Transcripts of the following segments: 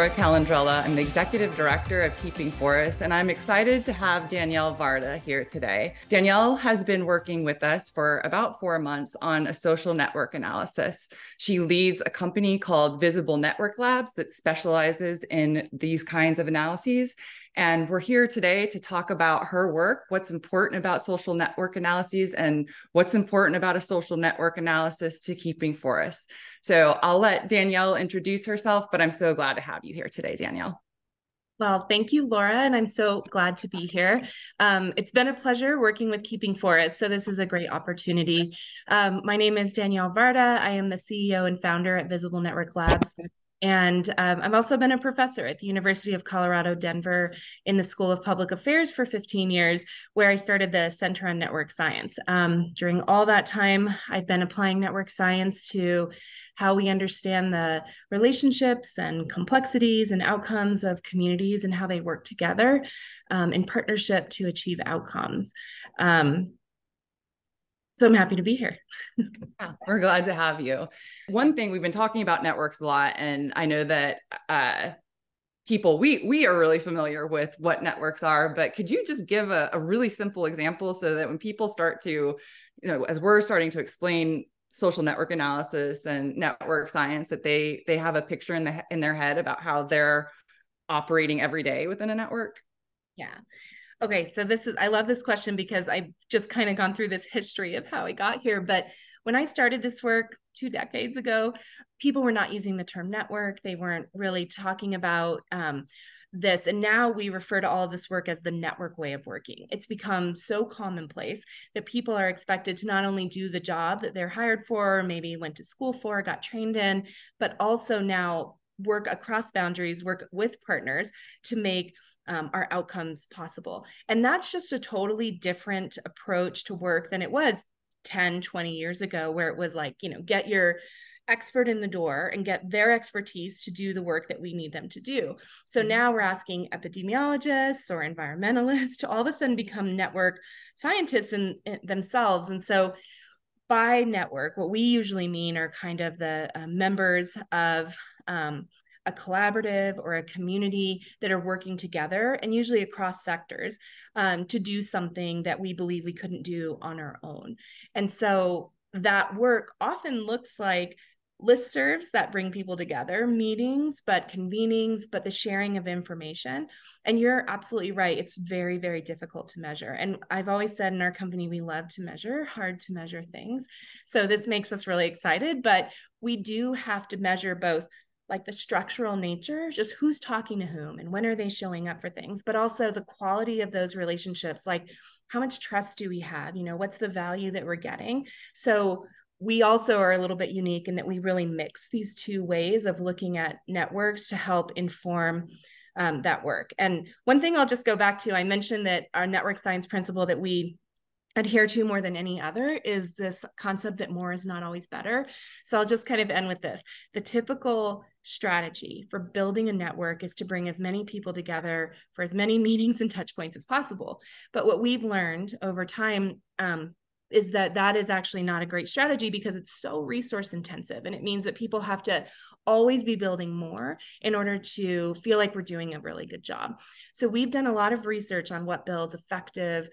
Laura Calandrella. I'm the Executive Director of Keeping Forests, and I'm excited to have Danielle Varda here today. Danielle has been working with us for about 4 months on a social network analysis. She leads a company called Visible Network Labs that specializes in these kinds of analyses. And we're here today to talk about her work, what's important about social network analyses, and what's important about a social network analysis to Keeping Forests. So I'll let Danielle introduce herself, but I'm so glad to have you here today, Danielle. Well, thank you, Laura, and I'm so glad to be here. It's been a pleasure working with Keeping Forests, so this is a great opportunity. My name is Danielle Varda. I am the CEO and founder at Visible Network Labs. And I've also been a professor at the University of Colorado, Denver, in the School of Public Affairs for 15 years, where I started the Center on Network Science. During all that time, I've been applying network science to how we understand the relationships and complexities and outcomes of communities and how they work together in partnership to achieve outcomes. So I'm happy to be here. Yeah, we're glad to have you. One thing, we've been talking about networks a lot, and I know that people, we are really familiar with what networks are, but could you just give a really simple example so that when people start to, as we're starting to explain social network analysis and network science, that they have a picture in their head about how they're operating every day within a network? Yeah. Okay, so I love this question because I've just kind of gone through this history of how I got here. But when I started this work 2 decades ago, people were not using the term network. They weren't really talking about this. And now we refer to all of this work as the network way of working. It's become so commonplace that people are expected to not only do the job that they're hired for, or maybe went to school for, got trained in, but also now work across boundaries, work with partners to make our outcomes possible. And that's just a totally different approach to work than it was 10, 20 years ago, where it was like, get your expert in the door and get their expertise to do the work that we need them to do. So now we're asking epidemiologists or environmentalists to all of a sudden become network scientists in themselves. And so by network, what we usually mean are kind of the members of a collaborative or a community that are working together, and usually across sectors, to do something that we believe we couldn't do on our own. And so that work often looks like listservs that bring people together, meetings, but convenings, but the sharing of information. And you're absolutely right. It's very, very difficult to measure. And I've always said in our company, we love to measure, hard to measure things. So this makes us really excited, but we do have to measure both like the structural nature, just who's talking to whom and when are they showing up for things, but also the quality of those relationships, like how much trust do we have? What's the value that we're getting? So we also are a little bit unique in that we really mix these two ways of looking at networks to help inform that work. And one thing I'll just go back to, I mentioned that our network science principle that we adhere to more than any other is this concept that more is not always better. So I'll just kind of end with this. The typical strategy for building a network is to bring as many people together for as many meetings and touch points as possible. But what we've learned over time is that is actually not a great strategy because it's so resource intensive. And it means that people have to always be building more in order to feel like we're doing a really good job. So we've done a lot of research on what builds effective,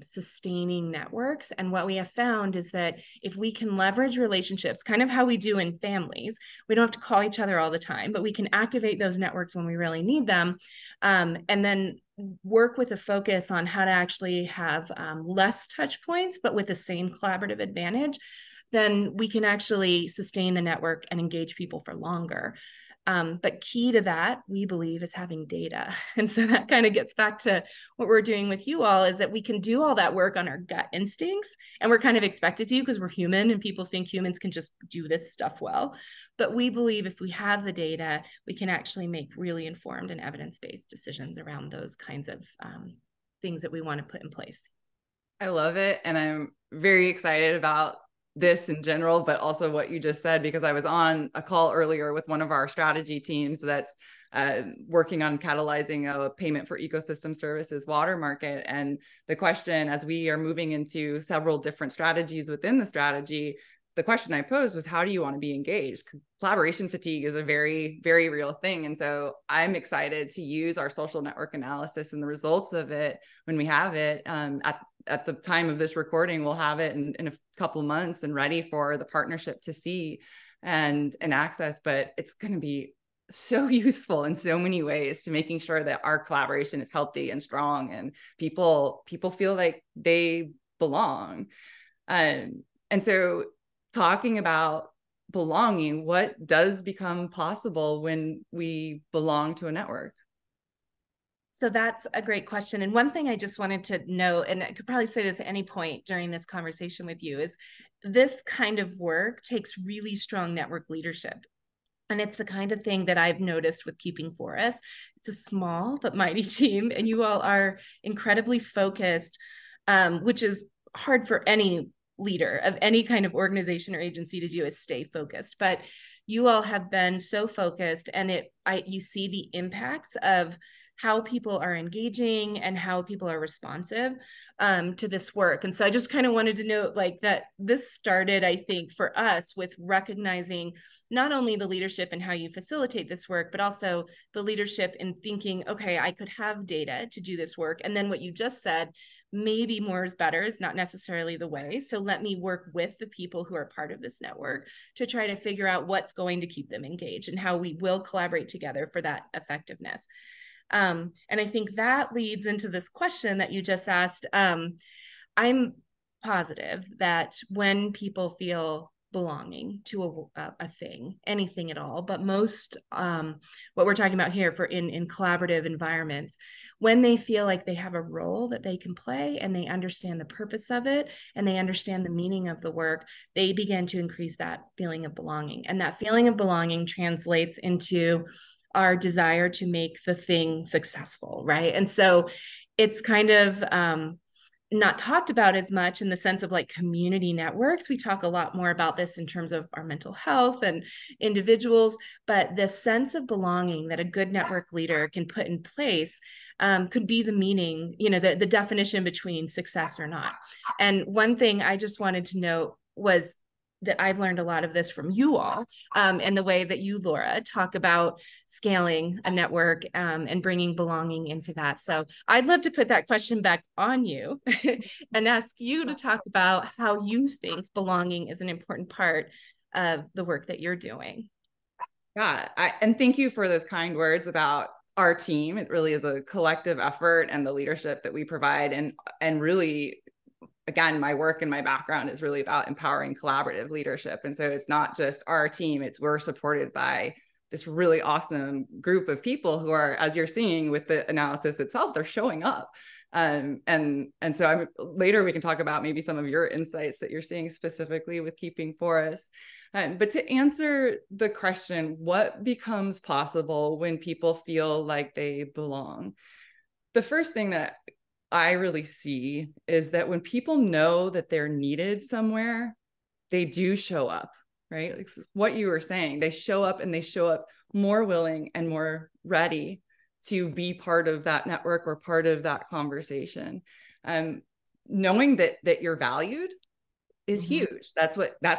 sustaining networks. And what we have found is that if we can leverage relationships, kind of how we do in families, we don't have to call each other all the time, but we can activate those networks when we really need them. And then work with a focus on how to actually have less touch points, but with the same collaborative advantage, then we can actually sustain the network and engage people for longer. But key to that, we believe, is having data. And so that kind of gets back to what we're doing with you all, is that we can do all that work on our gut instincts, and we're kind of expected to because we're human and people think humans can just do this stuff well. But we believe if we have the data, we can actually make really informed and evidence-based decisions around those kinds of things that we want to put in place. I love it. And I'm very excited about this in general, but also what you just said, because I was on a call earlier with one of our strategy teams that's working on catalyzing a payment for ecosystem services water market. And the question, as we are moving into several different strategies within the strategy, the question I posed was, how do you want to be engaged? Collaboration fatigue is a very, very real thing. And so I'm excited to use our social network analysis and the results of it when we have it. At the time of this recording, we'll have it in a couple of months and ready for the partnership to see and access. But it's going to be so useful in so many ways to making sure that our collaboration is healthy and strong and people feel like they belong. And so talking about belonging, what does become possible when we belong to a network? So that's a great question. And one thing I just wanted to note, and I could probably say this at any point during this conversation with you, is this kind of work takes really strong network leadership. And it's the kind of thing that I've noticed with Keeping Forest. It's a small but mighty team, and you all are incredibly focused, which is hard for any leader of any kind of organization or agency to do, is stay focused. But you all have been so focused, and you see the impacts of how people are engaging and how people are responsive to this work. And so I just kind of wanted to note like that this started, I think, for us with recognizing not only the leadership and how you facilitate this work, but also the leadership in thinking, okay, I could have data to do this work. And then what you just said, maybe more is better is not necessarily the way. So let me work with the people who are part of this network to try to figure out what's going to keep them engaged and how we will collaborate together for that effectiveness. And I think that leads into this question that you just asked. I'm positive that when people feel belonging to a thing, anything at all, but most what we're talking about here for in collaborative environments, when they feel like they have a role that they can play and they understand the purpose of it and they understand the meaning of the work, they begin to increase that feeling of belonging. And that feeling of belonging translates into our desire to make the thing successful, right? And so it's kind of not talked about as much in the sense of like community networks. We talk a lot more about this in terms of our mental health and individuals, but the sense of belonging that a good network leader can put in place could be the meaning, the definition between success or not. And one thing I just wanted to note was that I've learned a lot of this from you all, and the way that you, Laura, talk about scaling a network and bringing belonging into that. So I'd love to put that question back on you and ask you to talk about how you think belonging is an important part of the work that you're doing. Yeah, and thank you for those kind words about our team. It really is a collective effort and the leadership that we provide, and really, again, my work and my background is really about empowering collaborative leadership. And so it's not just our team, we're supported by this really awesome group of people who are, as you're seeing with the analysis itself, they're showing up. And so later we can talk about maybe some of your insights that you're seeing specifically with Keeping Forest. But to answer the question, what becomes possible when people feel like they belong? The first thing that I really see is that when people know that they're needed somewhere, they do show up, right? Like what you were saying, they show up, and they show up more willing and more ready to be part of that network or part of that conversation. Knowing that you're valued is huge. That's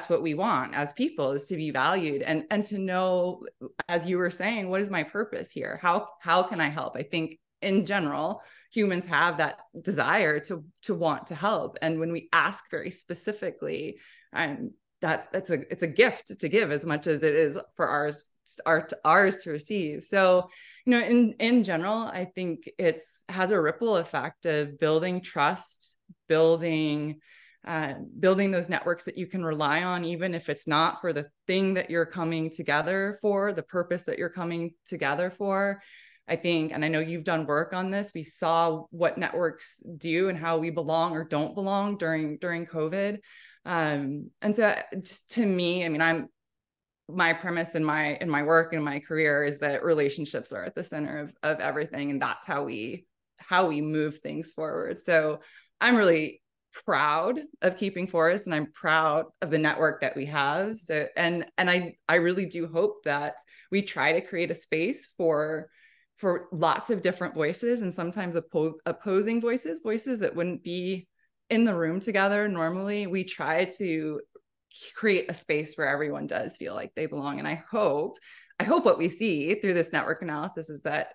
what we want as people, is to be valued and to know, as you were saying, what is my purpose here? How can I help? I think in general, humans have that desire to want to help. And when we ask very specifically, it's a gift to give as much as it is for ours to receive. So, in general, I think it has a ripple effect of building trust, building those networks that you can rely on, even if it's not for the thing that you're coming together for, the purpose that you're coming together for. I think, and I know you've done work on this, we saw what networks do and how we belong or don't belong during COVID. And so to me, I mean, my premise in my work and my career is that relationships are at the center of everything. And that's how we move things forward. So I'm really proud of Keeping Forest, and I'm proud of the network that we have. So, and I really do hope that we try to create a space for lots of different voices, and sometimes opposing voices that wouldn't be in the room together normally. We try to create a space where everyone does feel like they belong. And I hope what we see through this network analysis is that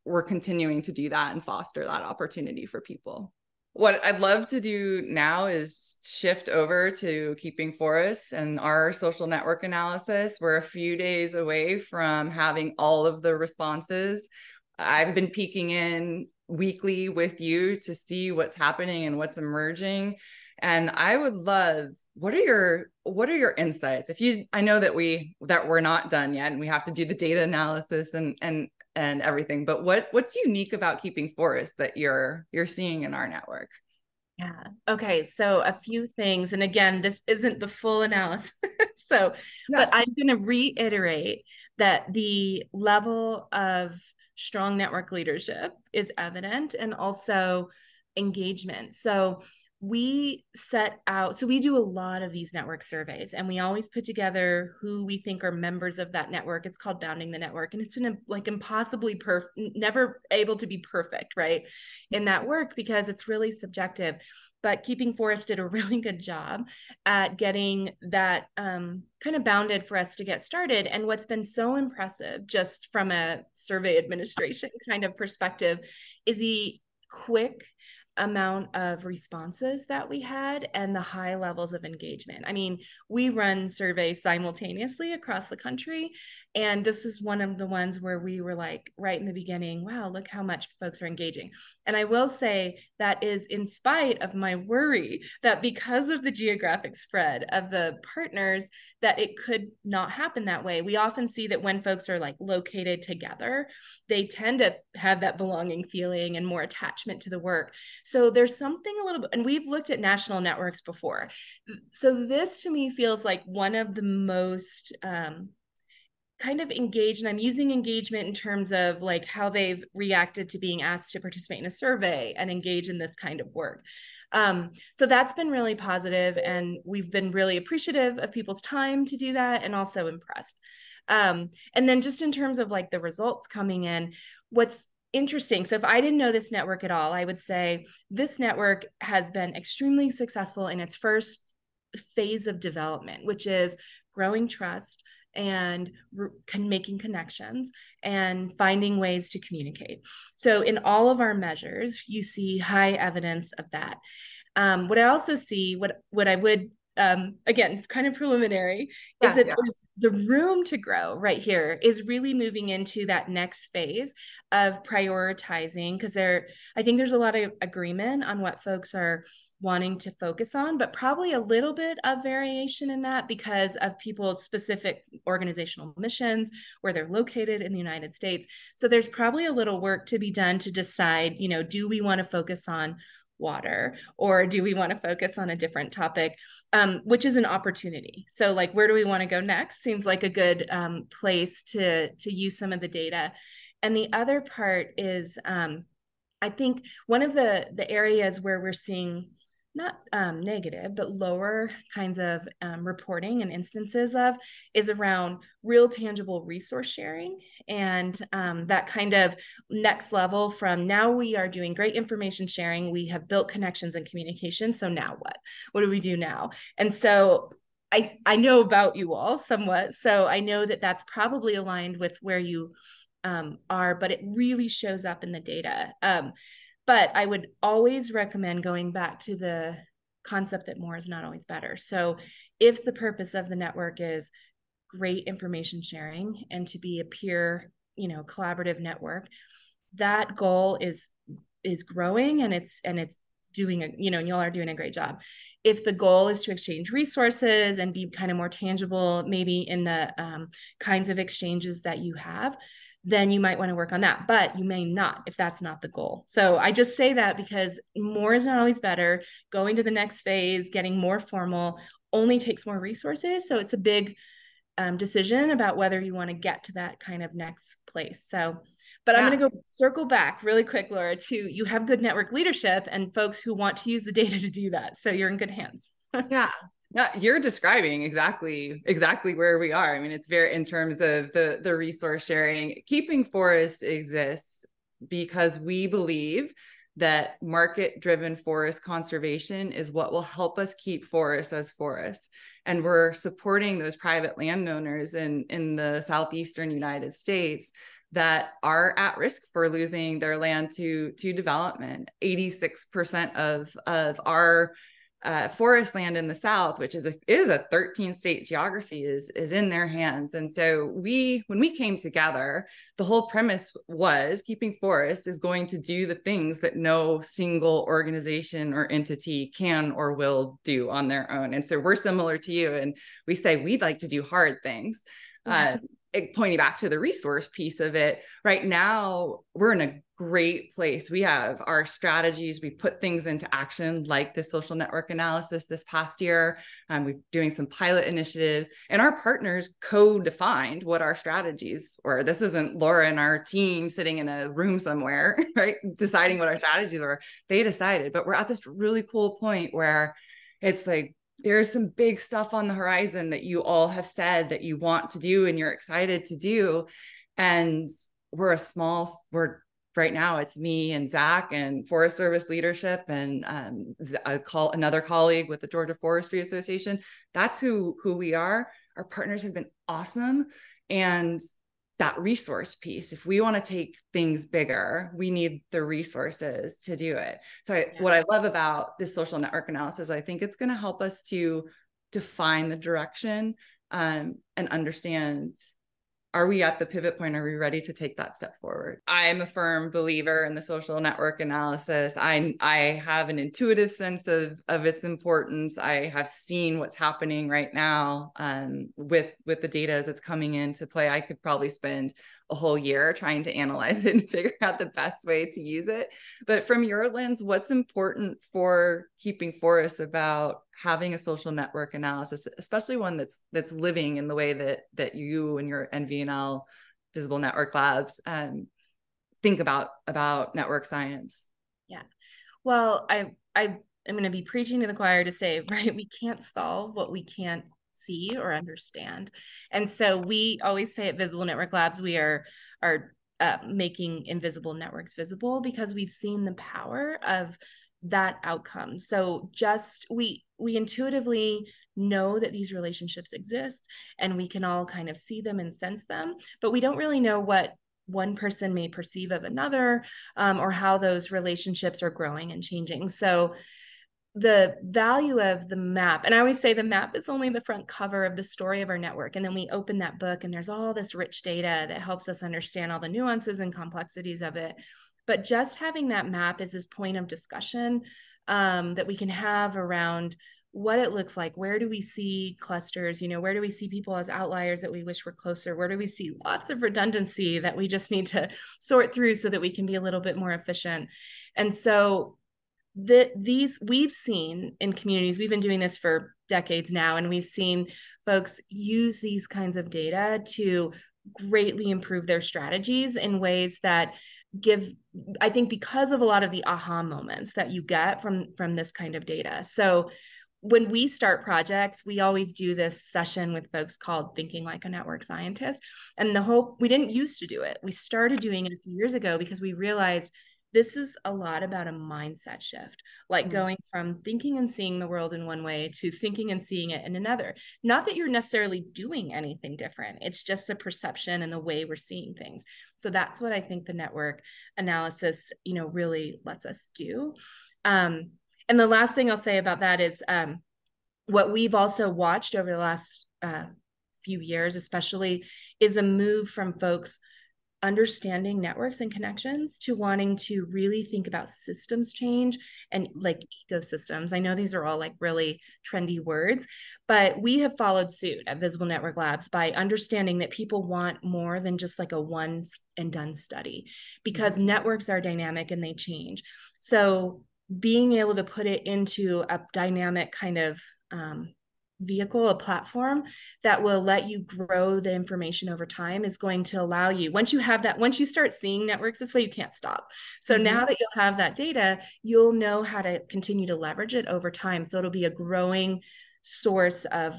we're continuing to do that and foster that opportunity for people. What I'd love to do now is shift over to keeping forests and our social network analysis. We're a few days away from having all of the responses. I've been peeking in weekly with you to see what's happening and what's emerging. And I would love, what are your insights? I know that we're not done yet and we have to do the data analysis and everything, but what's unique about keeping forests that you're seeing in our network? Yeah. Okay. So a few things. And again, this isn't the full analysis. So, but I'm going to reiterate that the level of strong network leadership is evident, and also engagement. So we do a lot of these network surveys, and we always put together who we think are members of that network. It's called bounding the network, and it's impossibly never able to be perfect, right, in that work, because it's really subjective. But Keeping Forest did a really good job at getting that kind of bounded for us to get started. And what's been so impressive, just from a survey administration kind of perspective, is the quick amount of responses that we had and the high levels of engagement. I mean, we run surveys simultaneously across the country, and this is one of the ones where we were like, right in the beginning, wow, look how much folks are engaging. And I will say that is in spite of my worry that because of the geographic spread of the partners, that it could not happen that way. We often see that when folks are like located together, they tend to have that belonging feeling and more attachment to the work. So there's something a little bit, and we've looked at national networks before. So this to me feels like one of the most kind of engaged, and I'm using engagement in terms of like how they've reacted to being asked to participate in a survey and engage in this kind of work. So that's been really positive, and we've been really appreciative of people's time to do that, and also impressed. And then just in terms of like the results coming in, what's interesting. So if I didn't know this network at all, I would say this network has been extremely successful in its first phase of development, which is growing trust and making connections and finding ways to communicate. So in all of our measures, you see high evidence of that. What I also see, what I would again, kind of preliminary, is that the room to grow right here is really moving into that next phase of prioritizing, because I think there's a lot of agreement on what folks are wanting to focus on, but probably a little bit of variation in that because of people's specific organizational missions, where they're located in the United States. So there's probably a little work to be done to decide, do we want to focus on water, or do we want to focus on a different topic, which is an opportunity. So like, where do we want to go next? Seems like a good place to use some of the data. And the other part is, I think one of the areas where we're seeing not negative, but lower kinds of reporting and instances of is around real tangible resource sharing, and that kind of next level from now we are doing great information sharing, we have built connections and communication, so now what do we do now? And so I know about you all somewhat, so I know that that's probably aligned with where you are, but it really shows up in the data. But I would always recommend going back to the concept that more is not always better. So if the purpose of the network is great information sharing and to be a peer, collaborative network, that goal is growing, and it's doing and y'all are doing a great job. If the goal is to exchange resources and be kind of more tangible, maybe in the kinds of exchanges that you have, then you might want to work on that, but you may not if that's not the goal. So I just say that because more is not always better. Going to the next phase, getting more formal, only takes more resources. So it's a big decision about whether you want to get to that kind of next place. So, but I'm going to go circle back really quick, Laura, to you have good network leadership and folks who want to use the data to do that. So you're in good hands. Yeah. No, you're describing exactly where we are. I mean, it's very, in terms of the resource sharing, Keeping Forest exists because we believe that market-driven forest conservation is what will help us keep forests as forests. And we're supporting those private landowners in the southeastern United States that are at risk for losing their land to development. 86% of our forest land in the South, which is a 13 state geography, is in their hands. And so when we came together, the whole premise was keeping forests is going to do the things that no single organization or entity can or will do on their own. And so we're similar to you, and we say we'd like to do hard things. Pointing back to the resource piece of it, right now we're in a great place. We have our strategies. We put things into action like the social network analysis this past year. We're doing some pilot initiatives, and our partners co-defined what our strategies were. This isn't Laura and our team sitting in a room somewhere, right, deciding what our strategies were. They decided, but we're at this really cool point where it's like, there's some big stuff on the horizon that you all have said that you want to do and you're excited to do. And we're right now it's me and Zach and Forest Service leadership and another colleague with the Georgia Forestry Association. That's who we are. Our partners have been awesome. And that resource piece, if we want to take things bigger, we need the resources to do it. So what I love about this social network analysis, I think it's going to help us to define the direction and understand, are we at the pivot point? Are we ready to take that step forward? I am a firm believer in the social network analysis. I have an intuitive sense of its importance. I have seen what's happening right now with the data as it's coming into play. I could probably spend a whole year trying to analyze it and figure out the best way to use it. But from your lens, what's important for keeping forests about having a social network analysis, especially one that's living in the way that you and your NVNL Visible Network Labs think about network science? Yeah. Well, I'm going to be preaching to the choir to say, right, we can't solve what we can't see or understand. And so we always say at Visible Network Labs, we are making invisible networks visible because we've seen the power of that outcome. So just we intuitively know that these relationships exist and we can all kind of see them and sense them, but we don't really know what one person may perceive of another or how those relationships are growing and changing. So the value of the map, and I always say the map is only the front cover of the story of our network. And then we open that book and there's all this rich data that helps us understand all the nuances and complexities of it. But just having that map is this point of discussion that we can have around what it looks like. Where do we see clusters? Where do we see people as outliers that we wish were closer? Where do we see lots of redundancy that we just need to sort through so that we can be a little bit more efficient? And so we've seen in communities, we've been doing this for decades now, and we've seen folks use these kinds of data to greatly improve their strategies in ways that I think, because of a lot of the aha moments that you get from this kind of data. So when we start projects, we always do this session with folks called Thinking Like a Network Scientist. And we didn't used to do it. We started doing it a few years ago because we realized this is a lot about a mindset shift, like going from thinking and seeing the world in one way to thinking and seeing it in another. Not that you're necessarily doing anything different. It's just the perception and the way we're seeing things. So that's what I think the network analysis, really lets us do. And the last thing I'll say about that is what we've also watched over the last few years, especially, is a move from folks understanding networks and connections to wanting to really think about systems change and like ecosystems. I know these are all like really trendy words, but we have followed suit at Visible Network Labs by understanding that people want more than just like a one and done study, because networks are dynamic and they change. So being able to put it into a dynamic kind of vehicle, a platform that will let you grow the information over time, is going to allow you, once you start seeing networks this way, you can't stop. So now that you'll have that data, you'll know how to continue to leverage it over time. So it'll be a growing source of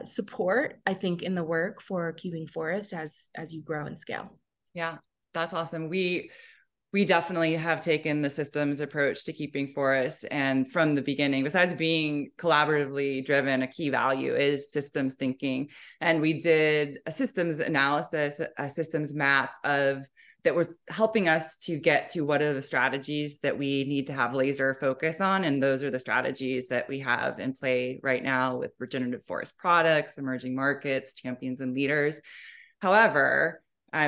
support, I think, in the work for keeping forest as you grow and scale. Yeah, that's awesome. We definitely have taken the systems approach to keeping forests. And from the beginning, besides being collaboratively driven, a key value is systems thinking. And we did a systems analysis, a systems map of that was helping us to get to what are the strategies that we need to have laser focus on. And those are the strategies that we have in play right now with regenerative forest products, emerging markets, champions and leaders. However,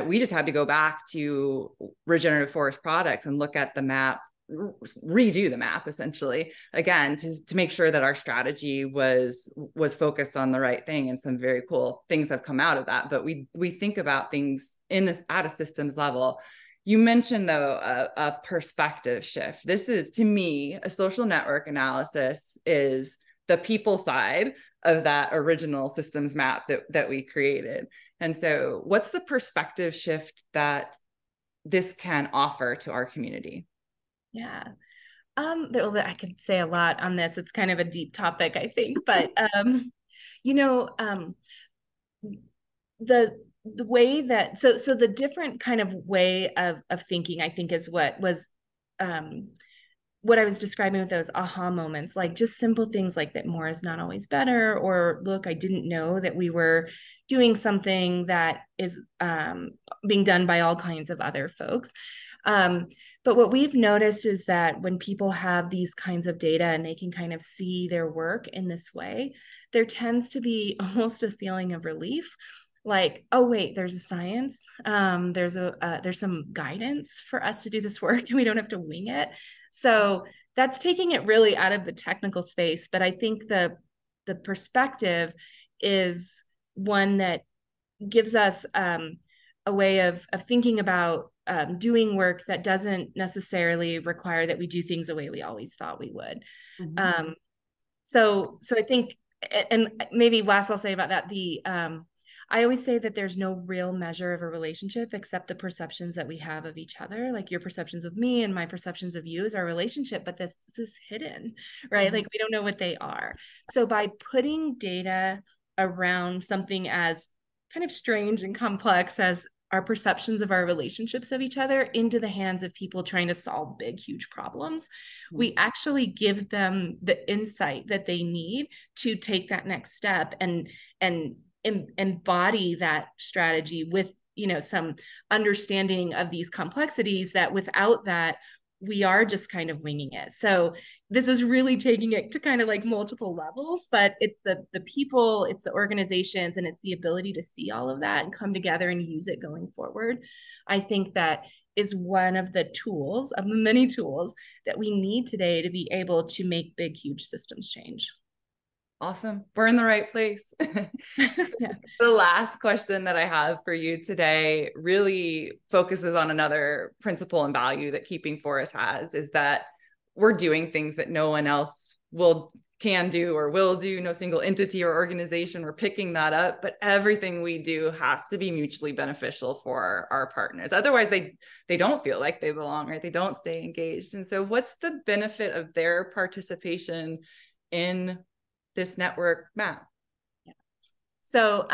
we just had to go back to regenerative forest products and look at the map, redo the map essentially again to make sure that our strategy was focused on the right thing. And some very cool things have come out of that. But we think about things at a systems level. You mentioned though a perspective shift. This is, to me, a social network analysis is the people side of that original systems map that we created. And so what's the perspective shift that this can offer to our community? Yeah. I could say a lot on this. It's kind of a deep topic, I think, but you know, the way that so the different kind of way of thinking, I think, is what I was describing with those aha moments, like just simple things like that more is not always better, or look, I didn't know that we were doing something that is being done by all kinds of other folks. But what we've noticed is that when people have these kinds of data and they can kind of see their work in this way, there tends to be almost a feeling of relief. Like, oh wait, there's a science, there's some guidance for us to do this work, and we don't have to wing it. So that's taking it really out of the technical space. But I think the perspective is one that gives us a way of thinking about doing work that doesn't necessarily require that we do things the way we always thought we would. Mm-hmm. So I think, and maybe last I'll say about that, I always say that there's no real measure of a relationship except the perceptions that we have of each other. Like your perceptions of me and my perceptions of you is our relationship, but this is hidden, right? Mm-hmm. Like we don't know what they are. So by putting data around something as kind of strange and complex as our perceptions of our relationships of each other into the hands of people trying to solve big, huge problems, mm-hmm. we actually give them the insight that they need to take that next step and embody that strategy with, some understanding of these complexities that without that, we are just kind of winging it. So this is really taking it to kind of like multiple levels, but it's the people, it's the organizations, and it's the ability to see all of that and come together and use it going forward. I think that is one of the tools, of the many tools that we need today to be able to make big, huge systems change. Awesome. We're in the right place. Yeah. The last question that I have for you today really focuses on another principle and value that Keeping Forest has, is that we're doing things that no one else can do or will do, no single entity or organization. We're picking that up, but everything we do has to be mutually beneficial for our partners. Otherwise, they don't feel like they belong, right? They don't stay engaged. And so what's the benefit of their participation in this network map? So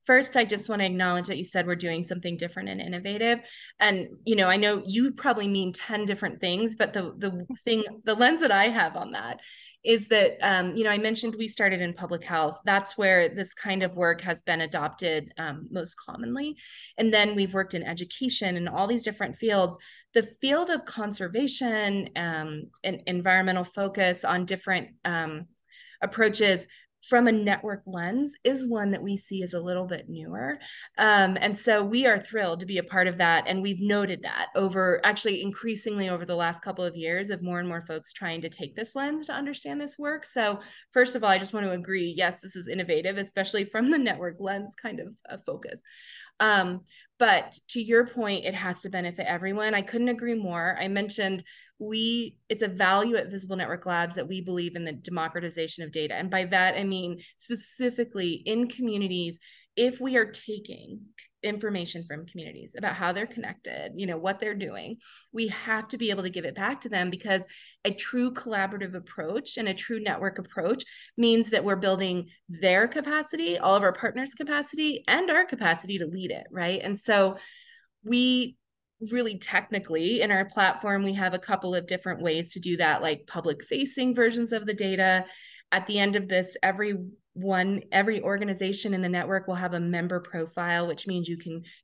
first, I just want to acknowledge that you said we're doing something different and innovative. And, I know you probably mean 10 different things, but the lens that I have on that is that, I mentioned we started in public health. That's where this kind of work has been adopted most commonly. And then we've worked in education and all these different fields. The field of conservation and environmental focus on different approaches from a network lens is one that we see as a little bit newer. And so we are thrilled to be a part of that. And we've noted that increasingly over the last couple of years of more and more folks trying to take this lens to understand this work. So first of all, I just want to agree, yes, this is innovative, especially from the network lens kind of focus. But to your point, it has to benefit everyone. I couldn't agree more. I mentioned it's a value at Visible Network Labs that we believe in the democratization of data. And by that, I mean specifically in communities, if we are taking information from communities about how they're connected, what they're doing, we have to be able to give it back to them, because a true collaborative approach and a true network approach means that we're building their capacity, all of our partners' capacity, and our capacity to lead it, right? And so we really technically in our platform, we have a couple of different ways to do that, like public facing versions of the data. At the end of this, every organization in the network will have a member profile, which means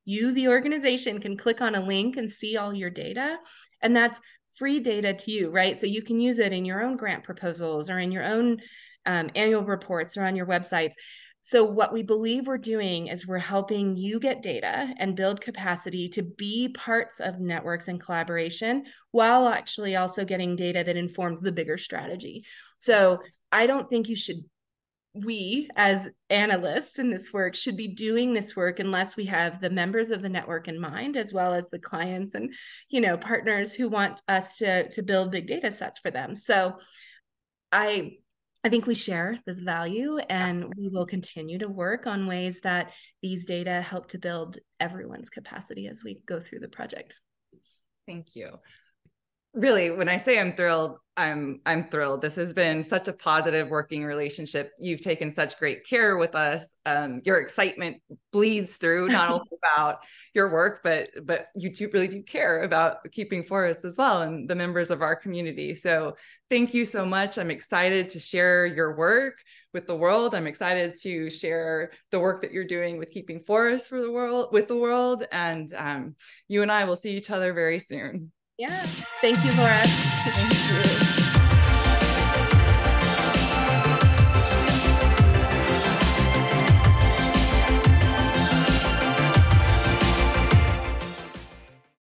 you, the organization, can click on a link and see all your data. And that's free data to you, right? So you can use it in your own grant proposals or in your own annual reports or on your websites. So what we believe we're doing is we're helping you get data and build capacity to be parts of networks and collaboration, while actually also getting data that informs the bigger strategy. So I don't think we as analysts in this work should be doing this work unless we have the members of the network in mind, as well as the clients and, partners who want us to build big data sets for them. So I think we share this value, and we will continue to work on ways that these data help to build everyone's capacity as we go through the project. Thank you. Really, when I say I'm thrilled, I'm thrilled. This has been such a positive working relationship. You've taken such great care with us. Your excitement bleeds through not only about your work, but you really do care about keeping forests as well and the members of our community. So thank you so much. I'm excited to share your work with the world. I'm excited to share the work that you're doing with keeping forests for the world, with the world. And you and I will see each other very soon. Yeah. Thank you, Laura.